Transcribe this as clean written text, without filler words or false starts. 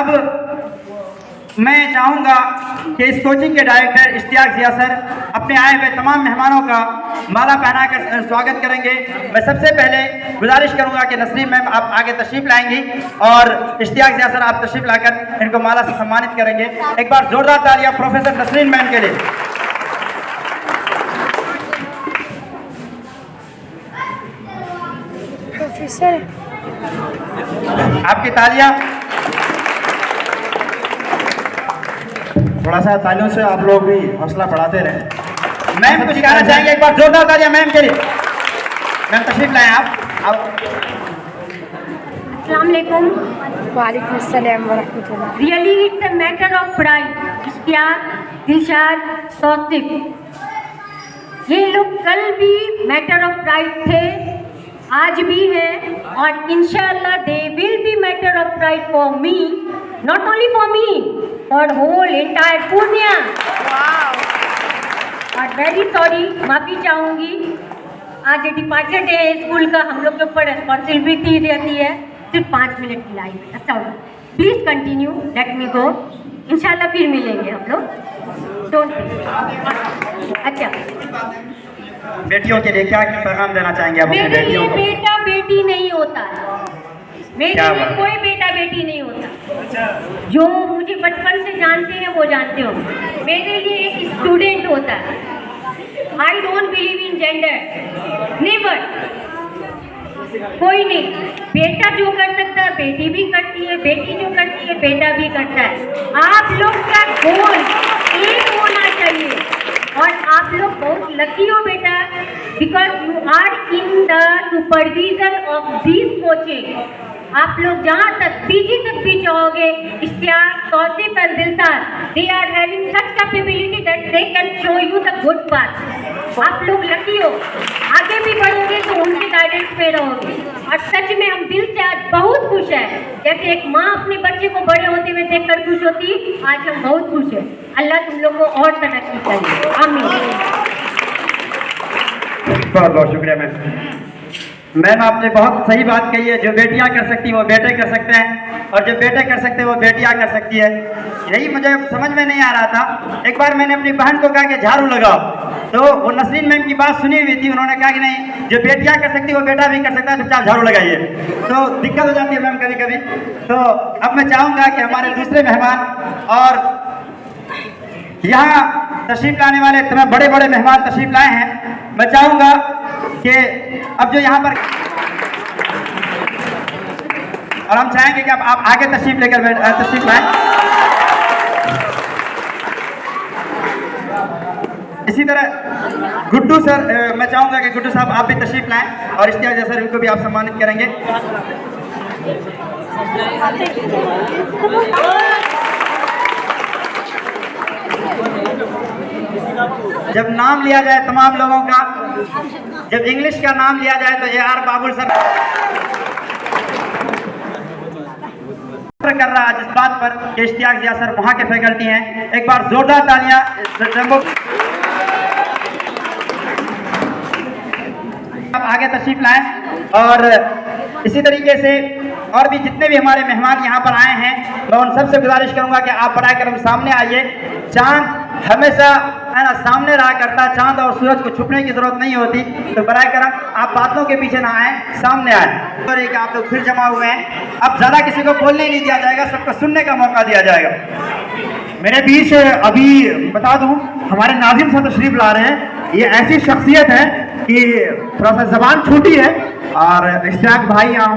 अब मैं चाहूँगा कि इस कोचिंग के डायरेक्टर इश्तियाक ज़िया सर अपने आए हुए तमाम मेहमानों का माला पहनाकर स्वागत करेंगे। मैं सबसे पहले गुजारिश करूँगा कि नसरीन मैम आप आगे तशरीफ़ लाएंगी और इश्तियाक ज़िया सर आप तशरीफ़ लाकर इनको माला से सम्मानित करेंगे। एक बार जोरदार तालियां प्रोफेसर नसरीन मैम के लिए। प्रोफेसर आपकी तालियां। थोड़ा सा तालियों से आप लोग भी हौसला बढ़ाते रहें। मैम कुछ कहना चाहेंगे? एक बार जोरदार तालियां मैम के लिए। मैम तशरीफ लाएं आप। अस्सलाम वालेकुम। वालेकुम अस्सलाम व रहमतुल्लाह। Really, it's a matter of pride. Ishtiyaq, Dilshad, Tausif, ये लोग कल भी मैटर ऑफ प्राइड थे, आज भी हैं और इंशाल्लाह they will be matter of pride for me, not only for me, for whole entire Purnia. और वेरी सॉरी, माफ़ी चाहूँगी, आज डिपार्चर डे है स्कूल का, हम लोग के ऊपर रिस्पॉन्सिबिलिटी रहती है। सिर्फ 5 मिनट की लाइव है, sorry, please continue, let me go. इंशाल्लाह फिर मिलेंगे हम लोग। डोंट। अच्छा, बेटियों के लिए क्या पैगाम देना चाहेंगे आप अपनी मेरे लिए बेटियों को? बेटा बेटी नहीं होता है, मेरे क्या लिए बात? कोई बेटा बेटी नहीं होता। जो मुझे बचपन से जानते हैं वो जानते हो, मेरे लिए एक स्टूडेंट होता है। I don't believe in gender, never. कोई नहीं, बेटा जो कर सकता है बेटी भी करती है, बेटी जो करती है बेटा भी करता है। आप लोग का गोल एक होना चाहिए और आप लोग बहुत लकी हो बेटा, because you are in the supervision of this coaching. आप लोग जहाँ तक पीजी तक भी जाओगे, Ishtiaq, Tauseef and Dilshad, they are having such capability that they can show you the good path. आप लोग लकी हो, आगे भी बढ़ोगे तो उनके गाइडेंस पे रहोगे। और सच में हम दिल से आज बहुत खुश हैं, जैसे एक माँ अपने बच्चे को बड़े होते हुए देखकर खुश होती, आज हम बहुत खुश हैं। अल्लाह तुम लोग को और तरक्की करे, आमीन। बहुत बहुत शुक्रिया मैम। मैम आपने बहुत सही बात कही है, जो बेटियां कर सकती हैं वो बेटे कर सकते हैं और जो बेटे कर सकते हैं वो बेटियां कर सकती है। यही मुझे समझ में नहीं आ रहा था। एक बार मैंने अपनी बहन को कहा कि झाड़ू लगाओ, तो वो नसरीन मैम की बात सुनी हुई थी, उन्होंने कहा कि नहीं, जो बेटियां कर सकती है वो बेटा भी कर सकता है, चुपचाप झाड़ू लगाइए। तो दिक्कत हो जाती है मैम कभी कभी। तो अब मैं चाहूँगा कि हमारे दूसरे मेहमान और यहाँ तशरीफ लाने वाले तमाम बड़े बड़े मेहमान तशरीफ लाए हैं, मैं चाहूँगा कि अब जो यहाँ पर, और हम चाहेंगे कि आप आगे तशरीफ लेकर तशरीफ लाएं। इसी तरह गुड्डू सर, मैं चाहूँगा कि गुड्डू साहब आप भी तशरीफ लाएं और इश्तियाक ज़िया सर इनको भी आप सम्मानित करेंगे। जब नाम लिया जाए तमाम लोगों का, जब इंग्लिश का नाम लिया जाए तो AR बाबुल सर कर रहा है जिस बात पर कि इश्तियाक ज़िया सर वहाँ के फैकल्टी हैं। एक बार जोरदार तालियां। आप आगे तशरीफ लाएं और इसी तरीके से और भी जितने भी हमारे मेहमान यहाँ पर आए हैं, मैं उन सबसे गुजारिश करूँगा कि आप बराए करम सामने आइए। चांद हमेशा है ना सामने रहा करता, चांद और सूरज को छुपने की जरूरत नहीं होती, तो बराए करम आप बातों के पीछे ना आए, सामने आए। और एक आप लोग फिर जमा हुए हैं, अब ज़्यादा किसी को बोलने नहीं दिया जाएगा, सबको सुनने का मौका दिया जाएगा। मेरे बीच अभी बता दूं, हमारे नाज़िम साहब तशरीफ ला रहे हैं। ये ऐसी शख्सियत है कि थोड़ा सा जबान छोटी है और इश्तियाक भाई यहाँ